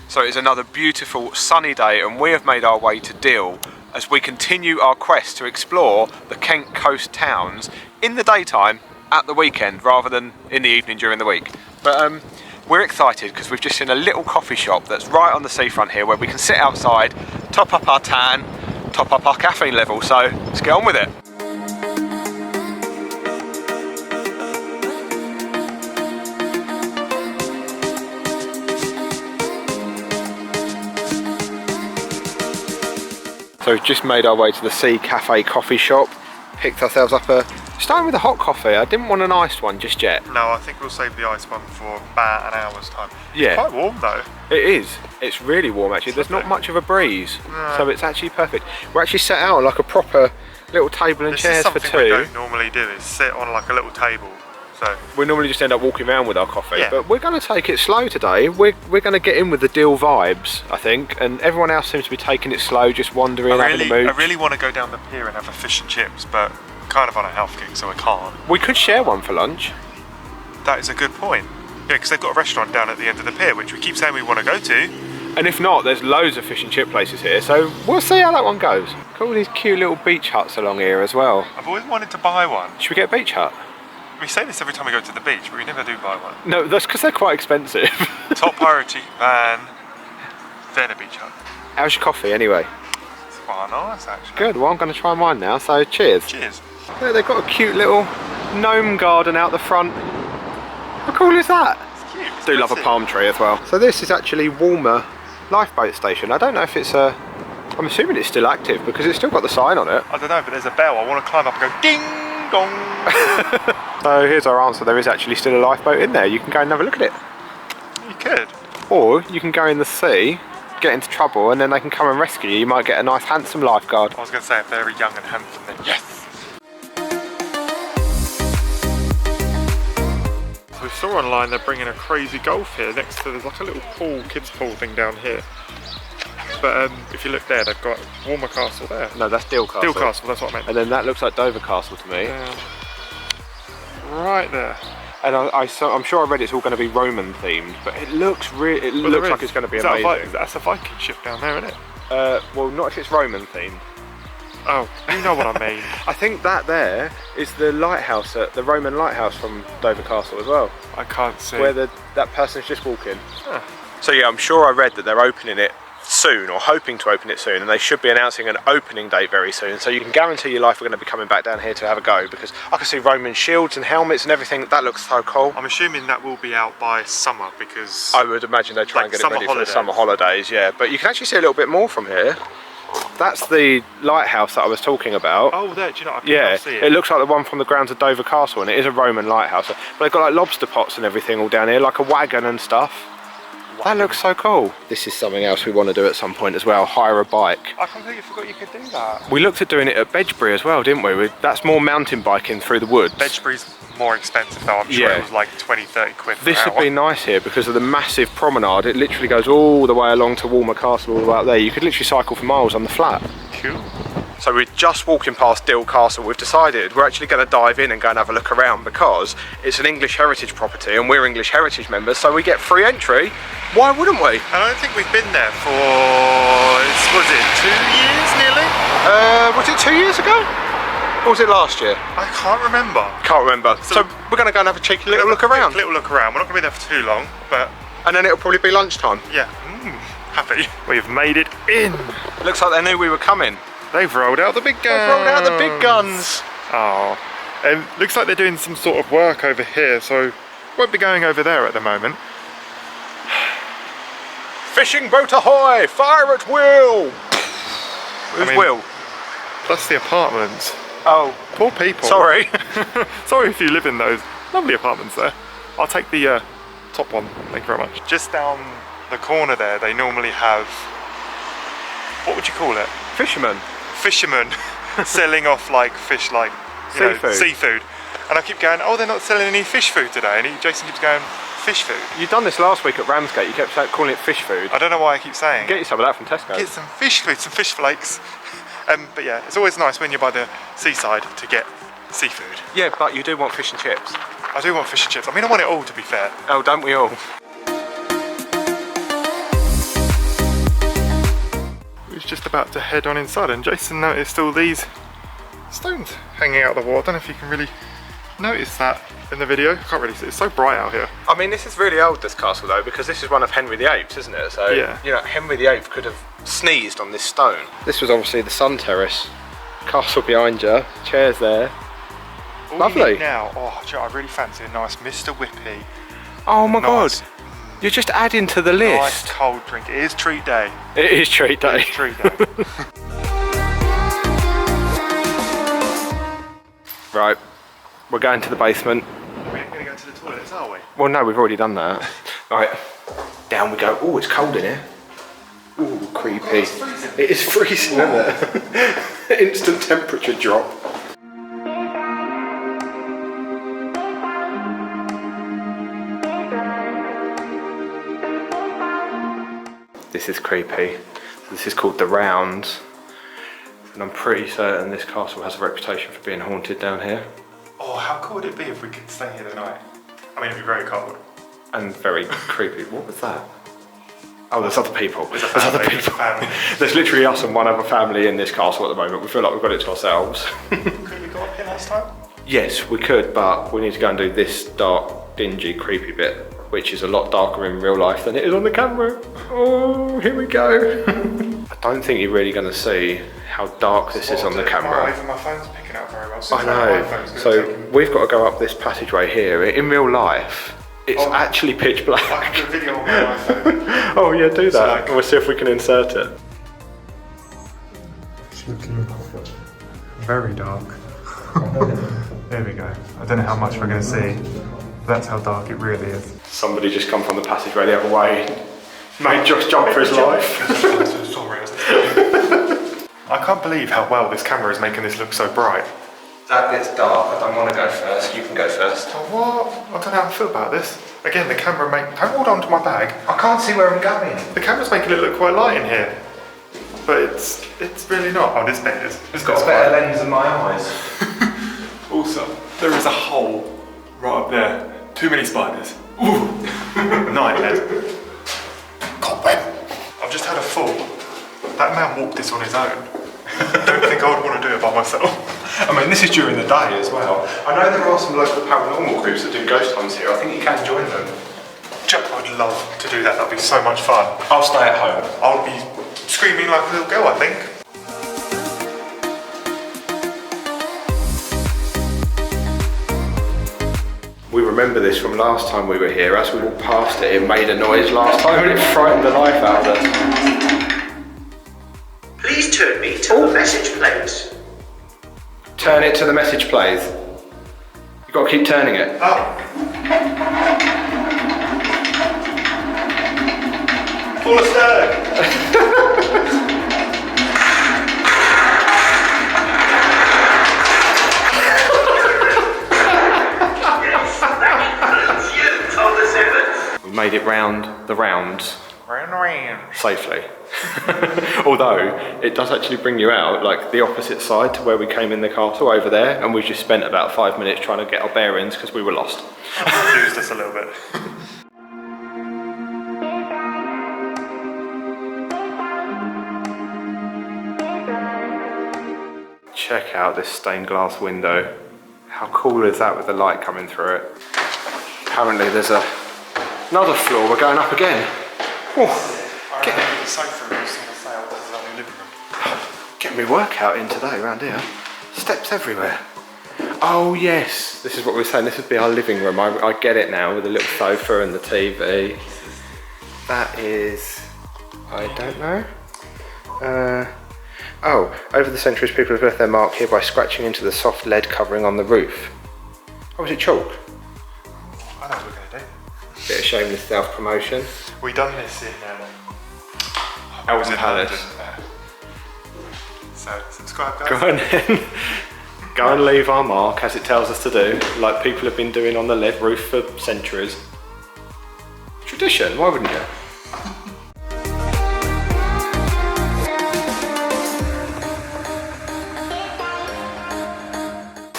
So it's another beautiful sunny day and we have made our way to Deal as we continue our quest to explore the Kent coast towns in the daytime at the weekend rather than in the evening during the week. But we're excited because we've just seen a little coffee shop that's right on the seafront here where we can sit outside, top up our tan, top up our caffeine level, so let's get on with it. So we've just made our way to the Sea Cafe coffee shop, picked ourselves up starting with a hot coffee. I didn't want an iced one just yet. No, I think we'll save the iced one for about an hour's time. Yeah. It's quite warm though. It is. It's really warm actually. There's not much of a breeze, so it's actually perfect. We're actually set out on like a proper little table and chairs for two. This is something we don't normally do, is sit on like a little table. So we normally just end up walking around with our coffee, yeah. But we're going to take it slow today. We're going to get in with the Deal vibes, I think, and everyone else seems to be taking it slow, just wandering, having a mood. I really want to go down the pier and have a fish and chips, but I'm kind of on a health kick, so I can't. We could share one for lunch. That is a good point. Yeah, because they've got a restaurant down at the end of the pier, which we keep saying we want to go to. And if not, there's loads of fish and chip places here, so we'll see how that one goes. Got all these cute little beach huts along here as well. I've always wanted to buy one. Should we get a beach hut? We say this every time we go to the beach, but we never do buy one. No, that's because they're quite expensive. Top priority, van, then a beach hut. How's your coffee anyway? It's quite nice actually. Good, well I'm going to try mine now, so cheers. Cheers. Look, they've got a cute little gnome garden out the front. How cool is that? It's cute. It's Do love a palm tree as well. So this is actually Walmer Lifeboat Station. I don't know if it's I'm assuming it's still active because it's still got the sign on it. I don't know, but there's a bell. I want to climb up and go ding dong. So here's our answer. There is actually still a lifeboat in there. You can go and have a look at it. You could. Or you can go in the sea, get into trouble, and then they can come and rescue you. You might get a nice handsome lifeguard. I was going to say, if they're young and handsome, then yes. We saw online they're bringing a crazy golf here next to, there's like a little pool, kids pool thing down here. But if you look there, they've got Walmer Castle there. No, that's Deal Castle. Deal Castle, that's what I meant. And then that looks like Dover Castle to me. Right there. And I'm sure I read it's all going to be Roman themed, but it looks really, looks like it's going to be amazing. That's a Viking ship down there, isn't it? Well, not if it's Roman themed. Oh, you know what I mean. I think that there is the lighthouse, the Roman lighthouse from Dover Castle as well. I can't see. Where that person's just walking. Huh. So yeah, I'm sure I read that they're opening it soon, or hoping to open it soon, and they should be announcing an opening date very soon, so you can guarantee your life we're going to be coming back down here to have a go, because I can see Roman shields and helmets and everything. That looks so cool. I'm assuming that will be out by summer, because I would imagine they try and get it ready for the summer holidays, yeah. But you can actually see a little bit more from here. That's the lighthouse that I was talking about. Oh, there, do you know, I can see it. It looks like the one from the grounds of Dover Castle, and it is a Roman lighthouse. But they've got like lobster pots and everything all down here, like a wagon and stuff. That looks so cool. This is something else we want to do at some point as well, hire a bike. I completely forgot you could do that. We looked at doing it at Bedgebury as well, didn't we? That's more mountain biking through the woods. Bedgebury's more expensive though, I'm sure it was like 20-30 quid for This would be nice here because of the massive promenade. It literally goes all the way along to Walmer Castle, all the way up there. You could literally cycle for miles on the flat. Cool. So we're just walking past Deal Castle. We've decided we're actually going to dive in and go and have a look around because it's an English heritage property and we're English heritage members, so we get free entry. Why wouldn't we? And I don't think we've been there for, was it 2 years nearly? Was it 2 years ago? Or was it last year? I can't remember. Can't remember. So we're going to go and have a cheeky little look around. Little look around. We're not going to be there for too long, but... And then it'll probably be lunchtime. Yeah. Happy. We've made it in. Looks like they knew we were coming. They've rolled out the big guns. They've rolled out the big guns. Oh. Looks like they're doing some sort of work over here, so won't be going over there at the moment. Fishing boat ahoy! Fire at will! Who's Will? That's the apartments. Oh. Poor people. Sorry. Sorry if you live in those lovely apartments there. I'll take the top one, thank you very much. Just down the corner there, they normally have, what would you call it? Fishermen selling off like fish, like seafood. And I keep going, oh, they're not selling any fish food today. And Jason keeps going, fish food. You've done this last week at Ramsgate. You kept calling it fish food. I don't know why I keep saying. Get you some of that from Tesco. Get some fish food, some fish flakes. But yeah, it's always nice when you're by the seaside to get seafood. Yeah, but you do want fish and chips. I do want fish and chips. I mean, I want it all, to be fair. Oh, don't we all? about to head on inside, and Jason noticed all these stones hanging out of the wall. I don't know if you can really notice that in the video. I can't really see, it's so bright out here. I mean, this is really old, this castle though, because this is one of Henry VIII's, isn't it? So, yeah. You know, Henry VIII could have sneezed on this stone. This was obviously the sun terrace. Castle behind you, chairs there. All Lovely. Now, oh, do you know, I really fancy a nice Mr. Whippy. Oh my Nice. God. You're just adding to the list. Nice cold drink. It is treat day. It is treat day. It is treat day. Right, we're going to the basement. We ain't gonna go to the toilets, are we? Well, no, we've already done that. Right, down we go. Oh, it's cold in here. Ooh, creepy. Oh, it's freezing. It is freezing, isn't it? Instant temperature drop. This is creepy. This is called the Rounds, and I'm pretty certain this castle has a reputation for being haunted down here. Oh, how cool would it be if we could stay here tonight? I mean, it'd be very cold. And very creepy. What was that? Oh, there's other people. There's other people. There's literally us and one other family in this castle at the moment. We feel like we've got it to ourselves. Could we go up here last time? Yes, we could, but we need to go and do this dark, dingy, creepy bit, which is a lot darker in real life than it is on the camera. Oh, here we go. I don't think you're really going to see how dark this is on the camera. My phone's picking up very well. I know. So we've got to go up this passageway here. In real life, it's actually pitch black. I can do a video on my iPhone. Oh yeah, do that. So, like, we'll see if we can insert it. It's looking very dark. There we go. I don't know how much we're going to see. That's how dark it really is. Somebody just come from the passageway the other way. Made Josh jump for his life. I can't believe how well this camera is making this look so bright. That bit's dark. I don't want to go first. You can go first. Oh, what? I don't know how I feel about this. Again, the camera don't hold on to my bag. I can't see where I'm going. The camera's making it look quite light in here. But it's really not. Oh, this bit is. It's got a better lens than my eyes. Also, there is a hole right up there. Too many spiders. Ooh! Nightmare. Cobweb. I've just had a fall. That man walked this on his own. I don't think I would want to do it by myself. I mean, this is during the day as well. I know there are some local paranormal groups that do ghost hunts here. I think you can join them. I'd love to do that. That'd be so much fun. I'll stay at home. I'll be screaming like a little girl, I think. We remember this from last time we were here. As we walked past it, it made a noise last time and it frightened the life out of us. Please turn me to the message plates. Turn it to the message plays. You've got to keep turning it. Oh. Full of stag. Made it round the rounds Round. safely. Although it does actually bring you out like the opposite side to where we came in the castle over there, and we just spent about 5 minutes trying to get our bearings because we were lost. Confused us a little bit. Check out this stained glass window. How cool is that with the light coming through it? Apparently there's another floor. We're going up again. Get me workout in today around here. Steps everywhere. Oh yes, this is what we were saying. This would be our living room. I get it now with the little sofa and the TV. That is, I don't know. Oh, over the centuries people have left their mark here by scratching into the soft lead covering on the roof. Oh, is it chalk? I know what we're going to do. Bit of shameless self-promotion. We done this in Elton Palace. So subscribe, guys. Go on then. Go and leave our mark as it tells us to do, like people have been doing on the lead roof for centuries. Tradition, why wouldn't you?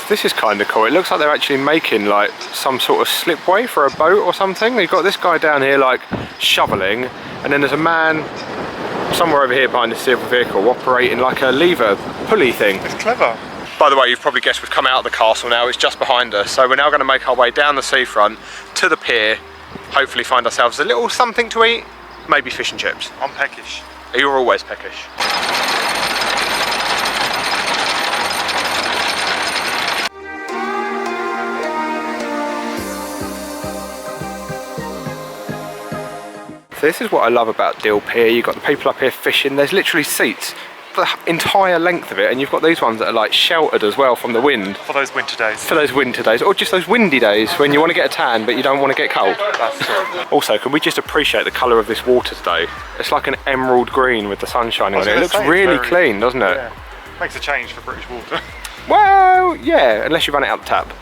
This is kind of cool. It looks like they're actually making like some sort of slipway for a boat or something. They've got this guy down here like shoveling, and then there's a man somewhere over here behind this silver vehicle operating like a lever pulley thing. It's clever. By the way, you've probably guessed we've come out of the castle now, it's just behind us. So we're now going to make our way down the seafront to the pier, hopefully find ourselves a little something to eat, maybe fish and chips. I'm peckish. You're always peckish. So this is what I love about Deal Pier. You've got the people up here fishing, there's literally seats the entire length of it, and you've got these ones that are like sheltered as well from the wind. For those winter days. For those winter days, or just those windy days when you want to get a tan but you don't want to get cold. That's true. Also, can we just appreciate the colour of this water today? It's like an emerald green with the sun shining on it. It looks really clean, doesn't it? Yeah. Makes a change for British water. Well, yeah, unless you run it out the tap.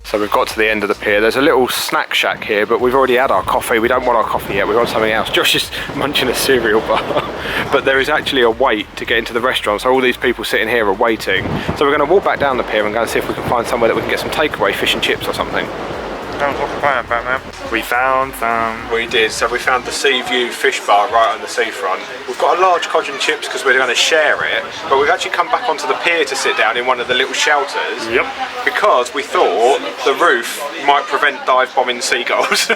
So we've got to the end of the pier. There's a little snack shack here, but we've already had our coffee. We don't want our coffee yet, we want something else. Josh is munching a cereal bar. But there is actually a wait to get into the restaurant, so all these people sitting here are waiting. So we're going to walk back down the pier and go and see if we can find somewhere that we can get some takeaway fish and chips or something. Sounds like a plan, Batman. We found some. We did, so we found the Sea View fish bar right on the seafront. We've got a large cod and chips because we're going to share it, but we've actually come back onto the pier to sit down in one of the little shelters. Yep. Because we thought the roof might prevent dive bombing seagulls.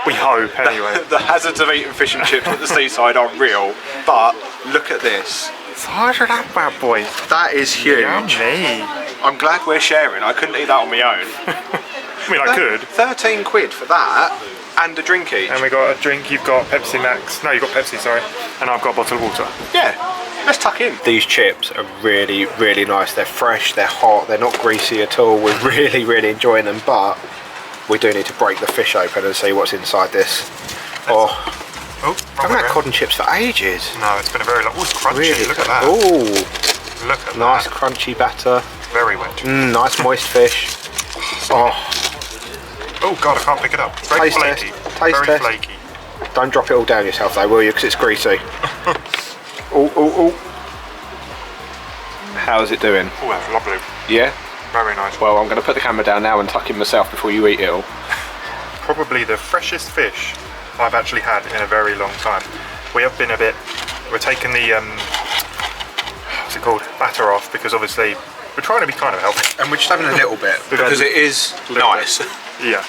We hope, anyway. The hazards of eating fish and chips at the seaside are real, but look at this. Size of that bad boy. That is huge. Yummy. I'm glad we're sharing. I couldn't eat that on my own. I mean, I could. 13 quid for that and a drink each. And we got a drink, you've got Pepsi Max. No, you've got Pepsi, sorry. And I've got a bottle of water. Yeah, let's tuck in. These chips are really, really nice. They're fresh, they're hot, they're not greasy at all. We're really, really enjoying them, but we do need to break the fish open and see what's inside this. Oh, I haven't had cod and chips for ages. No, it's been a very long. Oh, it's crunchy. Really? Look at that. Oh, look at nice that. crunchy batter. Very wet. Nice moist fish. Oh god, I can't pick it up. Very Taste flaky. test. Taste very test. flaky. Don't drop it all down yourself though, will you? Because it's greasy. Oh. How's it doing? Oh, that's lovely. Yeah? Very nice. Well, I'm going to put the camera down now and tuck in myself before you eat it all. Probably the freshest fish I've actually had in a very long time. We have been we're taking the, what's it called? Batter off, because obviously we're trying to be kind of healthy. And we're just having a little bit, because it is nice. Yeah.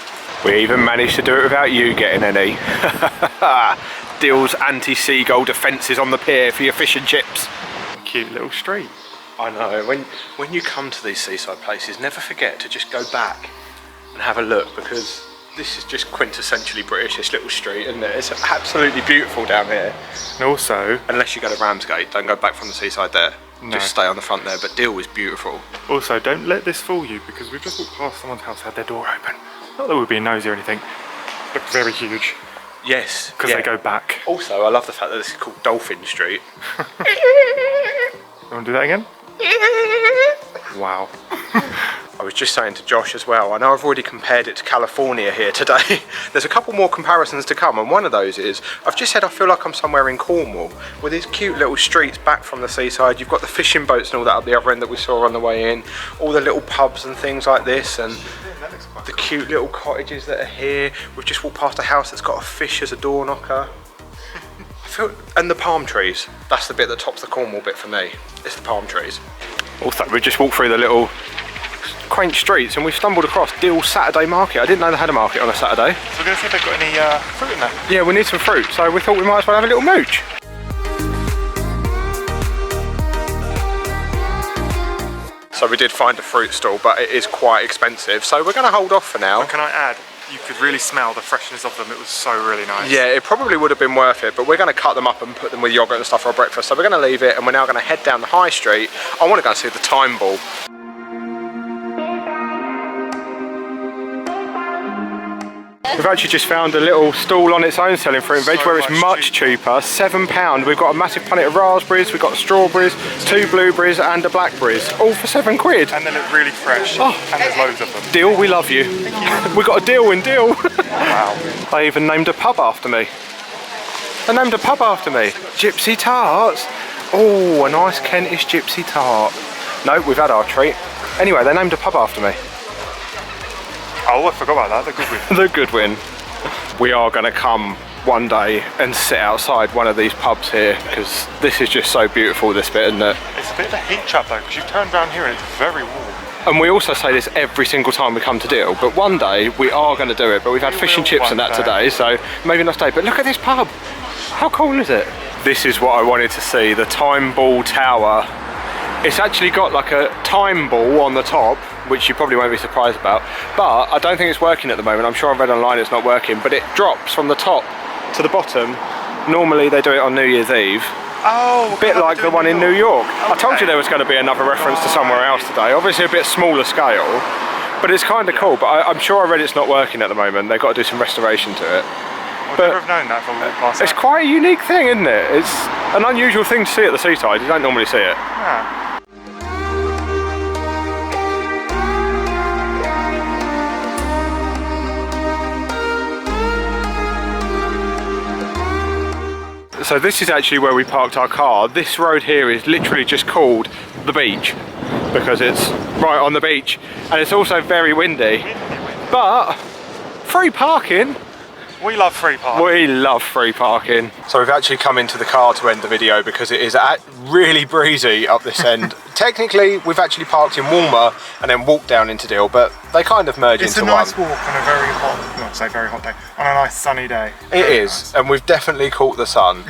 We even managed to do it without you getting any. Deal's anti-seagull defences on the pier for your fish and chips. Cute little street. I know, when you come to these seaside places, never forget to just go back and have a look, because this is just quintessentially British, this little street, isn't it? It's absolutely beautiful down here. And also, unless you go to Ramsgate, don't go back from the seaside there. No. Just stay on the front there, but Deal is beautiful. Also, don't let this fool you, because we've just walked past someone's house, had their door open. Not that we're being nosy or anything. Look very huge. Yes. Because they go back. Also, I love the fact that this is called Dolphin Street. You want to do that again? Wow. I was just saying to Josh as well, I know I've already compared it to California here today. There's a couple more comparisons to come, and one of those is, I've just said I feel like I'm somewhere in Cornwall, with these cute little streets back from the seaside. You've got the fishing boats and all that up the other end that we saw on the way in, all the little pubs and things like this, and the cute little cottages that are here. We've just walked past a house that's got a fish as a door knocker. And the palm trees. That's the bit that tops the Cornwall bit for me. It's the palm trees. Also, we just walked through the little quaint streets and we stumbled across Deal's Saturday market. I didn't know they had a market on a Saturday. So we're going to see if they've got any fruit in there. Yeah, we need some fruit, so we thought we might as well have a little mooch. So we did find a fruit stall, but it is quite expensive, so we're going to hold off for now. But can I add, you could really smell the freshness of them. It was so really nice. Yeah, it probably would have been worth it, but we're going to cut them up and put them with yogurt and stuff for our breakfast. So we're going to leave it, and we're now going to head down the high street. I want to go and see the time ball. We've actually just found a little stall on its own selling fruit and veg where it's much cheaper, £7. We've got a massive punnet of raspberries, we've got strawberries, 2 blueberries and a blackberries, all for £7. And they look really fresh, and there's loads of them. Deal, we love you. We got a deal in Deal. Wow. They even named a pub after me. They named a pub after me. Gypsy Tarts. Oh, a nice Kentish gypsy tart. No, we've had our treat. Anyway, they named a pub after me. Oh, I forgot about that, the Goodwin. The Goodwin. we are going to come one day and sit outside one of these pubs here, because this is just so beautiful, this bit, isn't it? It's a bit of a heat trap though, because you turn around here and it's very warm. And we also say this every single time we come to Deal, but one day we are going to do it. But we've had fish and chips and that today, so maybe not today. But look at this pub. How cool is it? This is what I wanted to see, the time ball tower. It's actually got like a time ball on the top, which you probably won't be surprised about. But I don't think it's working at the moment. I'm sure I've read online it's not working, but it drops from the top to the bottom. Normally they do it on New Year's Eve. Oh, a bit like the one in New York. Okay. I told you there was going to be another reference to somewhere else today. Obviously a bit smaller scale, but it's kind of cool. But I'm sure I read it's not working at the moment. They've got to do some restoration to it. I'd never have known that from last It's night. quite a unique thing, isn't it? It's an unusual thing to see at the seaside. You don't normally see it. Yeah. So this is actually where we parked our car. This road here is literally just called the beach because it's right on the beach, and it's also very windy. But free parking. We love free parking. We love free parking. So we've actually come into the car to end the video because it is really breezy up this end. Technically, we've actually parked in Walmer and then walked down into Deal, but they kind of merge into one. It's a nice walk on a very hot, not say very hot day, on a nice sunny day. It is, and we've definitely caught the sun.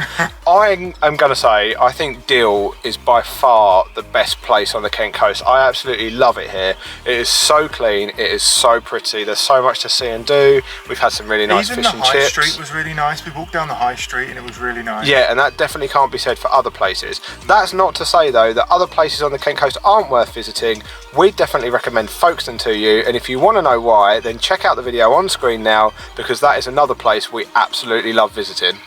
I am going to say, I think Deal is by far the best place on the Kent coast. I absolutely love it here. It is so clean, it is so pretty, there's so much to see and do. We've had some really nice fish and chips. Even the high street was really nice. We walked down the high street and it was really nice. Yeah, and that definitely can't be said for other places. That's not to say though that other places on the Kent coast aren't worth visiting. We definitely recommend Folkestone to you, and if you want to know why, then check out the video on screen now, because that is another place we absolutely love visiting.